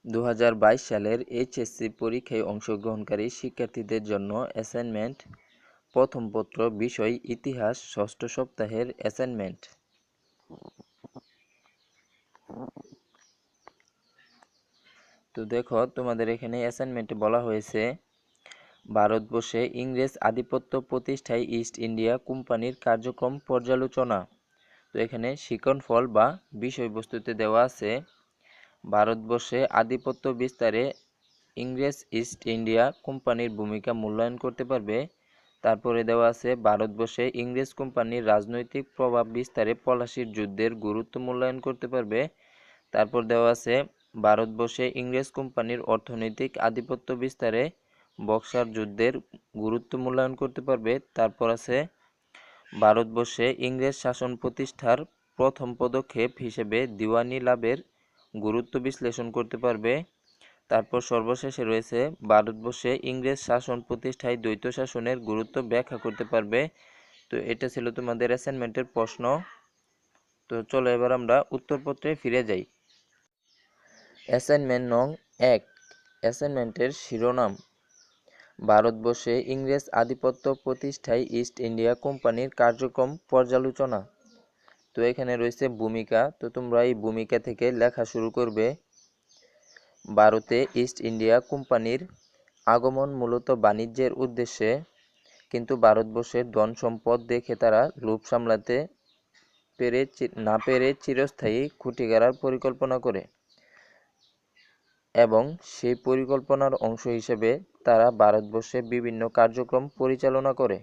2022 সালের এইচএসসি পরীক্ষায় অংশগ্রহণকারী শিক্ষার্থীদের জন্য অ্যাসাইনমেন্ট প্রথম পত্র বিষয় ইতিহাস ষষ্ঠ সপ্তাহের অ্যাসাইনমেন্ট। তো দেখো তোমাদের এখানে অ্যাসাইনমেন্টে বলা হয়েছে ভারতবর্ষে ইংরেজ আধিপত্য প্রতিষ্ঠায় ইস্ট ইন্ডিয়া কোম্পানির কার্যক্রম পর্যালোচনা। তো এখানে শিক্ষণফল বা বিষয়বস্তুতে দেওয়া আছে ভারতবর্ষে আধিপত্য বিস্তারে ইংরেজ ইস্ট ইন্ডিয়া কোম্পানির ভূমিকা মূল্যায়ন করতে পারবে। তারপরে দেওয়া আছে ভারতবর্ষে ইংরেজ কোম্পানির রাজনৈতিক প্রভাব বিস্তারে পলাশির যুদ্ধের গুরুত্ব মূল্যায়ন করতে পারবে। তারপর দেওয়া আছে ভারতবর্ষে ইংরেজ কোম্পানির অর্থনৈতিক আধিপত্য বিস্তারে বক্সার যুদ্ধের গুরুত্ব মূল্যায়ন করতে পারবে। তারপর আছে ভারতবর্ষে ইংরেজ শাসন প্রতিষ্ঠার প্রথম পদক্ষেপ হিসেবে দিওয়ানি লাভের গুরুত্ব বিশ্লেষণ করতে পারবে। তারপর সর্বশেষে রয়েছে ভারতবর্ষে ইংরেজ শাসন প্রতিষ্ঠায় দ্বৈত শাসনের গুরুত্ব ব্যাখ্যা করতে পারবে। তো এটা ছিল তোমাদের অ্যাসাইনমেন্টের প্রশ্ন। তো চলো এবার আমরা উত্তরপত্রে ফিরে যাই। অ্যাসাইনমেন্ট নং 1, অ্যাসাইনমেন্টের শিরোনাম ভারতবর্ষে ইংরেজ আধিপত্য প্রতিষ্ঠায় ইস্ট ইন্ডিয়া কোম্পানির কার্যক্রম পর্যালোচনা। তো এখানে রয়েছে ভূমিকা, তো তোমরা এই ভূমিকা থেকে লেখা শুরু করবে। ভারতে ইস্ট ইন্ডিয়া কোম্পানির আগমন মূলত বাণিজ্যের উদ্দেশ্যে, কিন্তু ভারতবর্ষের ধন সম্পদ দেখে তারা লোভ সামলাতে না পেরে চিরস্থায়ী খুঁটি গাড়ার পরিকল্পনা করে এবং সেই পরিকল্পনার অংশ হিসেবে তারা ভারতবর্ষে বিভিন্ন কার্যক্রম পরিচালনা করে।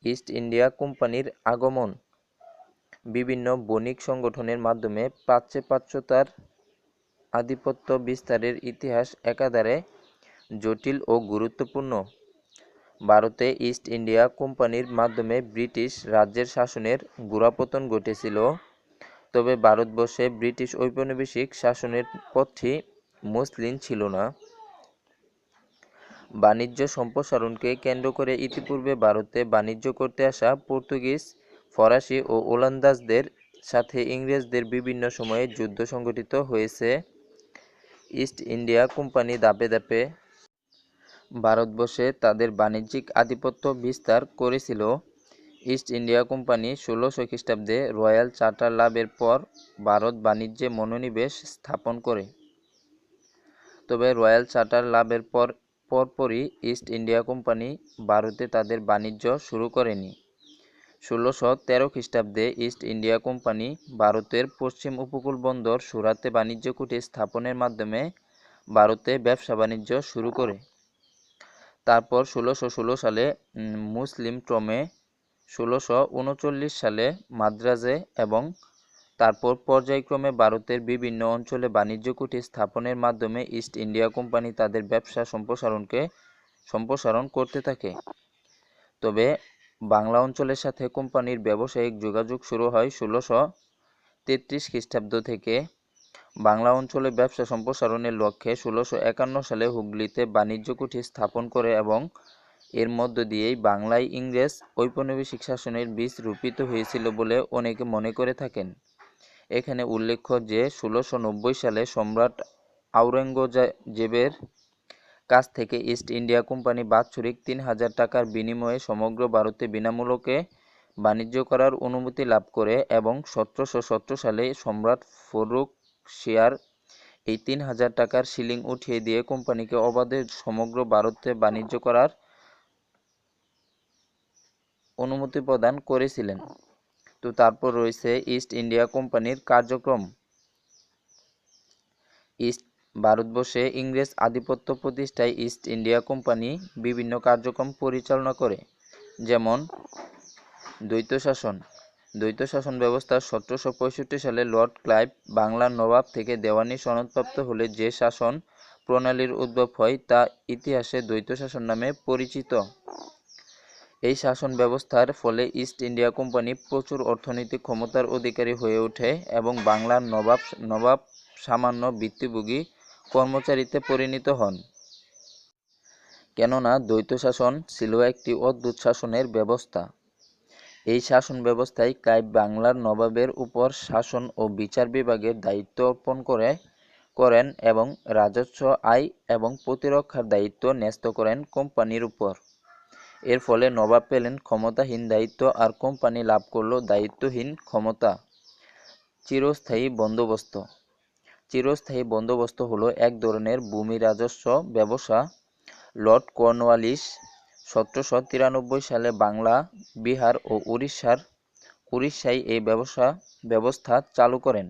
ইস্ট ইন্ডিয়া কোম্পানির আগমন বিভিন্ন বণিক সংগঠনের মাধ্যমে প্রাচ্যের আধিপত্য বিস্তারের ইতিহাস একাধারে জটিল ও গুরুত্বপূর্ণ। ভারতে ইস্ট ইন্ডিয়া কোম্পানির মাধ্যমে ব্রিটিশ রাজ্যের শাসনের গোড়াপতন ঘটেছিল, তবে ভারতবর্ষে ব্রিটিশ ঔপনিবেশিক শাসনের পথটি মসৃণ ছিল না। বাণিজ্য সম্প্রসারণকে কেন্দ্র করে ইতিপূর্বে ভারতে বাণিজ্য করতে আসা পর্তুগিজ, ফরাসি ও ওলন্দাজদের সাথে ইংরেজদের বিভিন্ন সময়ে যুদ্ধ সংঘটিত হয়েছে। ইস্ট ইন্ডিয়া কোম্পানি ধাপে ধাপে ভারতবর্ষে তাদের বাণিজ্যিক আধিপত্য বিস্তার করেছিল। ইস্ট ইন্ডিয়া কোম্পানি 1600 খ্রিস্টাব্দে রয়্যাল চার্টার লাভের পর ভারত বাণিজ্যে মনোনিবেশ স্থাপন করে। তবে রয়্যাল চার্টার লাভের পরপরই ইস্ট ইন্ডিয়া কোম্পানি ভারতে তাদের বাণিজ্য শুরু করেনি। 1613 খ্রিস্টাব্দে ইস্ট ইন্ডিয়া কোম্পানি ভারতের পশ্চিম উপকূল বন্দর সুরাতে বাণিজ্য কুঠি স্থাপনের মাধ্যমে ভারতে ব্যবসা বাণিজ্য শুরু করে। তারপর 1616 সালে মুসলিম ট্রমে, 1639 সালে মাদ্রাজে এবং তারপর পর্যায়ক্রমে ভারতের বিভিন্ন অঞ্চলে বাণিজ্য কুঠি স্থাপনের মাধ্যমে ইস্ট ইন্ডিয়া কোম্পানি তাদের ব্যবসা সম্প্রসারণ করতে থাকে। তবে বাংলা অঞ্চলের সাথে কোম্পানির ব্যবসায়িক যোগাযোগ শুরু হয় 1633 খ্রিস্টাব্দ থেকে। বাংলা অঞ্চলে ব্যবসা সম্প্রসারণের লক্ষ্যে 1651 সালে হুগলিতে বাণিজ্য কুঠি স্থাপন করে এবং এর মধ্য দিয়েই বাংলায় ইংরেজ ঔপনিবেশিক শাসনের বীজ রোপিত হয়েছিল বলে অনেকে মনে করে থাকেন। এখানে উল্লেখ্য যে 1690 সালে সম্রাট আওরঙ্গজেবের কাছ থেকে ইস্ট ইন্ডিয়া কোম্পানি বাৎসরিক 3000 টাকার বিনিময়ে সমগ্র ভারতে বিনামূল্যে বাণিজ্য করার অনুমতি লাভ করে এবং 1717 সালে সম্রাট ফরুখ শিয়ার এই 3000 টাকার সিলিং উঠিয়ে দিয়ে কোম্পানিকে অবাধে সমগ্র ভারতে বাণিজ্য করার অনুমতি প্রদান করেছিলেন। তো তারপর রয়েছে ইস্ট ইন্ডিয়া কোম্পানির কার্যক্রম। ভারতবর্ষে ইংরেজ আধিপত্য প্রতিষ্ঠায় ইস্ট ইন্ডিয়া কোম্পানি বিভিন্ন কার্যক্রম পরিচালনা করে, যেমন দ্বৈত শাসন ব্যবস্থা 1765 সালে লর্ড ক্লাইভ বাংলার নবাব থেকে দেওয়ানি সনদপ্রাপ্ত হলে যে শাসন প্রণালীর উদ্ভব হয় তা ইতিহাসে দ্বৈত শাসন নামে পরিচিত। এই শাসন ব্যবস্থার ফলে ইস্ট ইন্ডিয়া কোম্পানি প্রচুর অর্থনৈতিক ক্ষমতার অধিকারী হয়ে ওঠে এবং বাংলার নবাব সামান্য বৃত্তিভোগী কর্মচারীতে পরিণত হন। কেননা দ্বৈত শাসন ছিল একটি অদ্ভুত শাসনের ব্যবস্থা। এই শাসন ব্যবস্থায় ক্লাইভ বাংলার নবাবের উপর শাসন ও বিচার বিভাগের দায়িত্ব অর্পণ করেন এবং রাজস্ব আয় এবং প্রতিরক্ষার দায়িত্ব ন্যস্ত করেন কোম্পানির উপর। এর ফলে নবাব পেলেন ক্ষমতাহীন দায়িত্ব আর কোম্পানি লাভ করল দায়িত্বহীন ক্ষমতা। চিরস্থায়ী বন্দোবস্ত। চিরস্থায়ী বন্দোবস্ত হলো এক ধরনের ভূমি রাজস্ব ব্যবস্থা। লর্ড কর্নওয়ালিস 1793 সালে বাংলা, বিহার ও উড়িষ্যায় এই ব্যবস্থা চালু করেন।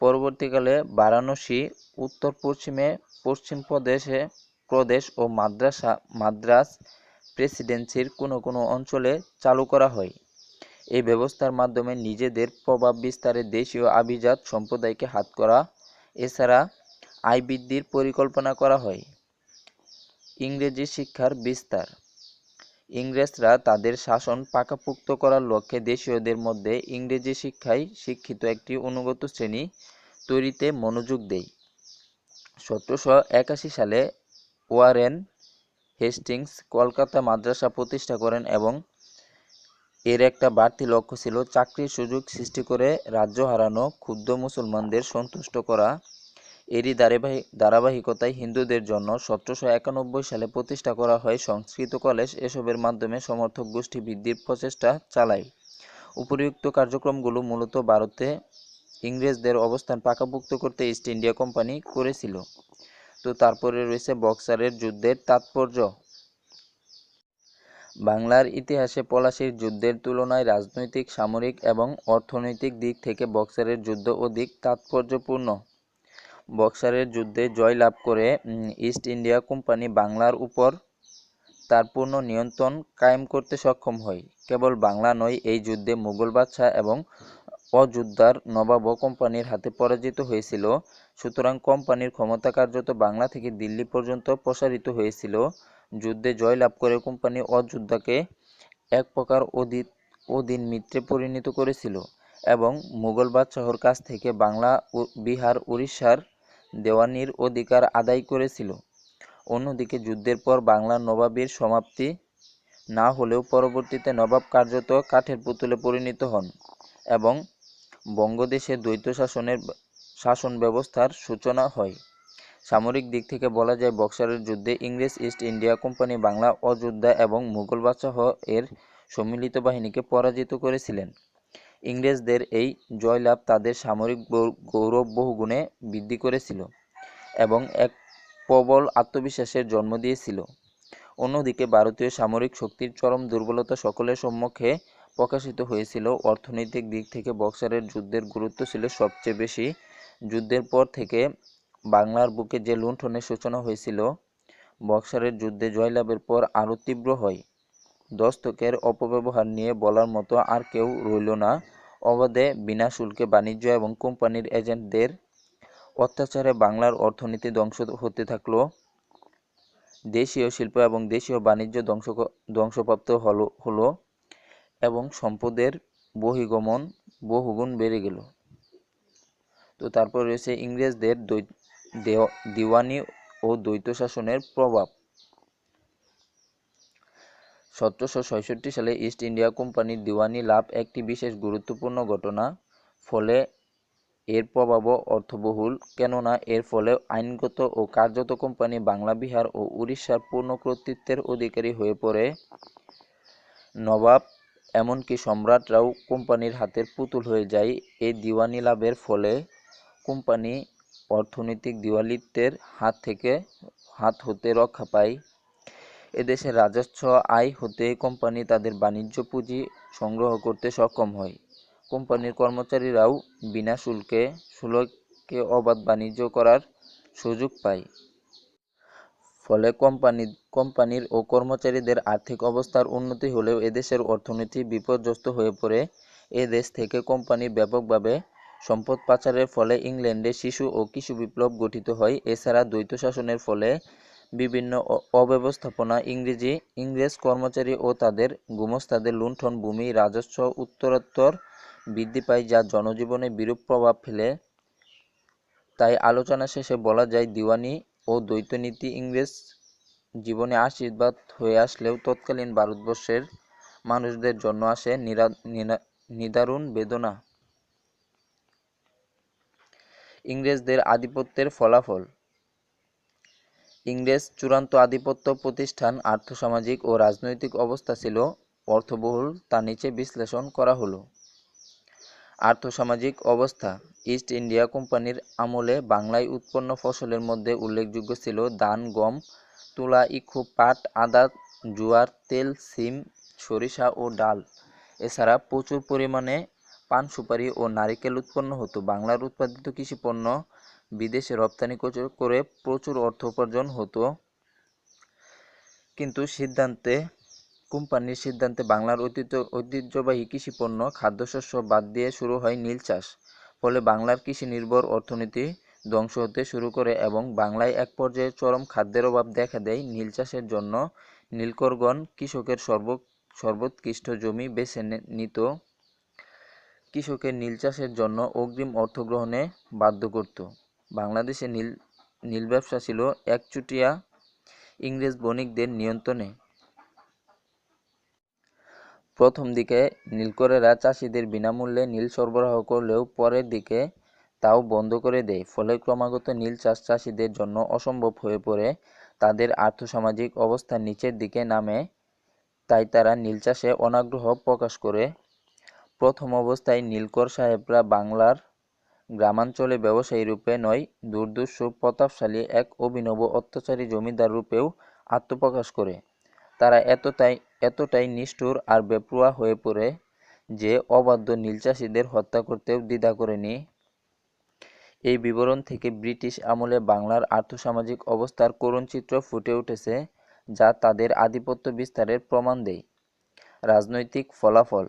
পরবর্তীকালে বারাণসী, পশ্চিম প্রদেশ ও মাদ্রাজ প্রেসিডেন্সির কোনো অঞ্চলে চালু করা হয়। এই ব্যবস্থার মাধ্যমে নিজেদের প্রভাব বিস্তারে দেশীয় অভিজাত সম্প্রদায়কে হাত করা, এছাড়া আয় বৃদ্ধির পরিকল্পনা করা হয়। ইংরেজি শিক্ষার বিস্তার। ইংরেজরা তাদের শাসন পাকাপোক্ত করার লক্ষ্যে দেশীয়দের মধ্যে ইংরেজি শিক্ষায় শিক্ষিত একটি অনুগত শ্রেণী তৈরিতে মনোযোগ দেয়। 1781 সালে ওয়ারেন হেস্টিংস কলকাতা মাদ্রাসা প্রতিষ্ঠা করেন এবং এর একটা বাড়তি লক্ষ্য ছিল চাকরির সুযোগ সৃষ্টি করে রাজ্য হারানো ক্ষুব্ধ মুসলমানদের সন্তুষ্ট করা। এরই ধারাবাহিকতায় হিন্দুদের জন্য 1791 সালে প্রতিষ্ঠা করা হয় সংস্কৃত কলেজ। এসবের মাধ্যমে সমর্থক গোষ্ঠী বৃদ্ধির প্রচেষ্টা চালায়। উপরিউক্ত কার্যক্রমগুলো মূলত ভারতে ইংরেজদের অবস্থান পাকাপোক্ত করতে ইস্ট ইন্ডিয়া কোম্পানি করেছিল। তো তারপরে রয়েছে বক্সারের যুদ্ধের তাৎপর্য। বাংলার ইতিহাসে পলাশীর যুদ্ধের তুলনায় রাজনৈতিক, সামরিক এবং অর্থনৈতিক দিক থেকে বক্সারের যুদ্ধ অধিক তাৎপর্যপূর্ণ। বক্সারের যুদ্ধে জয়লাভ করে ইস্ট ইন্ডিয়া কোম্পানি বাংলার উপর তার পূর্ণ নিয়ন্ত্রণ কায়েম করতে সক্ষম হয়। কেবল বাংলা নয়, এই যুদ্ধে মুঘল বাদশাহ এবং অযোধ্যার নবাবও কোম্পানির হাতে পরাজিত হয়েছিল। সুতরাং কোম্পানির ক্ষমতা কার্যত বাংলা থেকে দিল্লি পর্যন্ত প্রসারিত হয়েছিল। যুদ্ধে জয়লাভ করে কোম্পানি অযোধ্যাকে এক প্রকার অধীন মিত্রে পরিণত করেছিল এবং মুঘল বাদশাহর কাছ থেকে বাংলা, বিহার, উড়িষ্যার দেওয়ানির অধিকার আদায় করেছিল। অন্যদিকে যুদ্ধের পর বাংলার নবাবের সমাপ্তি না হলেও পরবর্তীতে নবাব কার্যত কাঠের পুতুলে পরিণত হন এবং বঙ্গদেশে দ্বৈত শাসন ব্যবস্থার সূচনা হয়। সামরিক দিক থেকে বলা যায় বক্সারের যুদ্ধে ইংরেজ east India company Bangla, Ayodhya এবং মুঘল বাদশাহ এর সম্মিলিত বাহিনীকে পরাজিত করেছিলেন। ইংরেজদের এই জয়লাভ তাদের সামরিক গৌরব বহুগুণে বৃদ্ধি করেছিল এবং এক প্রবল আত্মবিশ্বাসের জন্ম দিয়েছিল। অন্যদিকে ভারতীয় সামরিক শক্তির চরম দুর্বলতা সকলের সম্মুখে প্রকাশিত হয়েছিল। অর্থনৈতিক দিক থেকে বক্সারের যুদ্ধের গুরুত্ব ছিল সবচেয়ে বেশি। যুদ্ধের পর থেকে বাংলার বুকে যে লুণ্ঠনের সূচনা হয়েছিল, বক্সারের যুদ্ধে জয়লাভের পর আরও তীব্র হয়। দস্তকের অপব্যবহার নিয়ে বলার মতো আর কেউ রইল না। অবাধে বিনা শুল্কে বাণিজ্য এবং কোম্পানির এজেন্টদের অত্যাচারে বাংলার অর্থনীতি ধ্বংস হতে থাকল। দেশীয় শিল্প এবং দেশীয় বাণিজ্য ধ্বংসপ্রাপ্ত হলো এবং সম্পদের বহির্গমন বহুগুণ বেড়ে গেল। তো তারপর রয়েছে ইংরেজদের দিওয়ানি ও দ্বৈত শাসনের প্রভাব। 1766 সালে ইস্ট ইন্ডিয়া কোম্পানির দিওয়ানি লাভ একটি বিশেষ গুরুত্বপূর্ণ ঘটনা। ফলে এর প্রভাবও অর্থবহুল, কেননা এর ফলে আইনগত ও কার্যত কোম্পানি বাংলা, বিহার ও উড়িষ্যার পূর্ণ কর্তৃত্বের অধিকারী হয়ে পড়ে। নবাব এমনকি সম্রাটরাও কোম্পানির হাতের পুতুল হয়ে যায়। এই দিওয়ানি লাভের ফলে কোম্পানি অর্থনৈতিক দিওয়ালিত্বের হাত হতে রক্ষা পায়। এদেশের রাজস্ব আয় হতে কোম্পানি তাদের বাণিজ্য পুঁজি সংগ্রহ করতে সক্ষম হয়। কোম্পানির কর্মচারীরাও বিনা শুল্কে অবাধ বাণিজ্য করার সুযোগ পায়। ফলে কোম্পানির ও কর্মচারীদের আর্থিক অবস্থার উন্নতি হলেও এদেশের অর্থনীতি বিপর্যস্ত হয়ে পড়ে। এ দেশ থেকে কোম্পানি ব্যাপকভাবে সম্পদ পাচারের ফলে ইংল্যান্ডে শিশু ও কৃষি বিপ্লব গঠিত হয়। এছাড়া দ্বৈত শাসনের ফলে বিভিন্ন অব্যবস্থাপনা, ইংরেজ কর্মচারী ও তাদের গুমাস্তাদের লুণ্ঠন, ভূমি রাজস্ব উত্তরোত্তর বৃদ্ধি পায়, যা জনজীবনে বিরূপ প্রভাব ফেলে। তাই আলোচনা শেষে বলা যায়, দিওয়ানি ও দ্বৈত নীতি ইংরেজ জীবনে আশীর্বাদ হয়ে আসলেও তৎকালীন ভারতবর্ষের মানুষদের জন্য আসে নিদারুণ বেদনা। ইংরেজদের আধিপত্যের ফলাফল। ইংরেজ চূড়ান্ত আধিপত্য প্রতিষ্ঠান আর্থসামাজিক ও রাজনৈতিক অবস্থা ছিল অর্থবহুল, তা নিচে বিশ্লেষণ করা হলো। আর্থসামাজিক অবস্থা। ইস্ট ইন্ডিয়া কোম্পানির আমলে বাংলায় উৎপন্ন ফসলের মধ্যে উল্লেখযোগ্য ছিল ধান, গম, তুলা, ইক্ষু, পাট, আদা, জোয়ার, তেল, সিম, সরিষা ও ডাল। এছাড়া প্রচুর পরিমাণে পান, সুপারি ও নারিকেল উৎপন্ন হতো। বাংলার উৎপাদিত কৃষিপণ্য বিদেশে রপ্তানি করে প্রচুর অর্থ উপার্জন হতো। কিন্তু কোম্পানির সিদ্ধান্তে বাংলার ঐতিহ্যবাহী কৃষিপণ্য খাদ্যশস্য বাদ দিয়ে শুরু হয় নীল চাষ। ফলে বাংলার কৃষি নির্ভর অর্থনীতি ধ্বংস হতে শুরু করে এবং বাংলায় এক পর্যায়ে চরম খাদ্যের অভাব দেখা দেয়। নীল চাষের জন্য নীলকরগণ কৃষকের সর্বোৎকৃষ্ট জমি বেছে নিত। কৃষকের নীল চাষের জন্য অগ্রিম অর্থ গ্রহণে বাধ্য করত। বাংলাদেশে নীল ব্যবসা ছিল একচেটিয়া ইংরেজ বণিকদের নিয়ন্ত্রণে। প্রথম দিকে নীলকরেরা চাষিদের বিনামূল্যে নীল সরবরাহ করলেও পরের দিকে তাও বন্ধ করে দেয়। ফলে ক্রমাগত নীল চাষ চাষিদের জন্য অসম্ভব হয়ে পড়ে। তাদের আর্থসামাজিক অবস্থা নিচের দিকে নামে, তাই তারা নীল চাষে অনাগ্রহ প্রকাশ করে। প্রথম অবস্থায় নীলকর সাহেবরা বাংলার গ্রামাঞ্চলে ব্যবসায়ী রূপে নয়, দুর্ধর্ষ প্রতাপশালী এক অভিনব অত্যাচারী জমিদার রূপেও আত্মপ্রকাশ করে। তারা এতটাই নিষ্ঠুর আর বেপরোয়া হয়ে পড়ে যে অবাধ্য নীলচাষীদের হত্যা করতেও দ্বিধা করেনি। এই বিবরণ থেকে ব্রিটিশ আমলে বাংলার আর্থসামাজিক অবস্থার করুণ চিত্র ফুটে উঠেছে, যা তাদের আধিপত্য বিস্তারের প্রমাণ দেয়। রাজনৈতিক ফলাফল।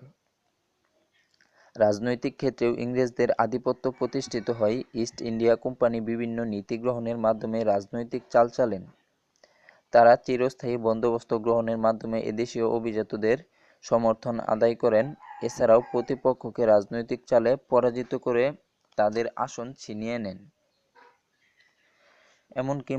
রাজনৈতিক ক্ষেত্রেও ইংরেজদের আধিপত্য প্রতিষ্ঠিত হয়। ইস্ট ইন্ডিয়া কোম্পানি বিভিন্ন নীতি গ্রহণের মাধ্যমে রাজনৈতিক চাল চালেন। তারা চিরস্থায়ী বন্দোবস্ত গ্রহণের মাধ্যমে এদেশীয় অভিজাতদের সমর্থন আদায় করেন। এছাড়াও প্রতিপক্ষকে রাজনৈতিক চালে পরাজিত করে তাদের আসন ছিনিয়ে নেন। এমনকি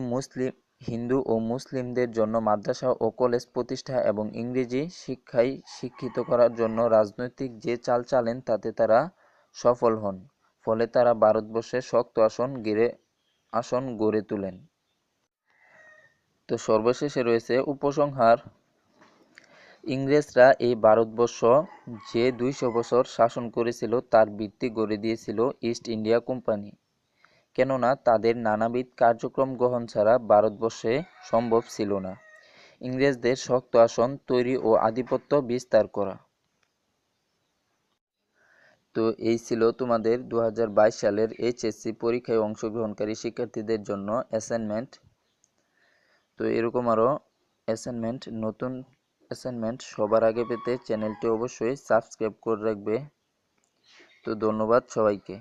হিন্দু ও মুসলিমদের জন্য মাদ্রাসা ও কলেজ প্রতিষ্ঠা এবং ইংরেজি শিক্ষায় শিক্ষিত করার জন্য রাজনৈতিক যে চাল চালেন তাতে তারা সফল হন। ফলে তারা ভারতবর্ষে শক্ত আসন গড়ে তোলেন। তো সর্বশেষে রয়েছে উপসংহার। ইংরেজরা এই ভারতবর্ষ যে 200 বছর শাসন করেছিল তার ভিত্তি গড়ে দিয়েছিল ইস্ট ইন্ডিয়া কোম্পানি। কেননা তাদের নানাবিধ কার্যক্রম গ্রহণ ছাড়া ভারতবর্ষে সম্ভব ছিল না ইংরেজদের শক্ত আসন তৈরি ও আধিপত্য বিস্তার করা। তো এই ছিল তোমাদের 2022 সালের এইচএসসি পরীক্ষায় অংশগ্রহণকারী শিক্ষার্থীদের জন্য অ্যাসাইনমেন্ট। তো এরকম আরও নতুন অ্যাসাইনমেন্ট সবার আগে পেতে চ্যানেলটি অবশ্যই সাবস্ক্রাইব করে রাখবে। তো ধন্যবাদ সবাইকে।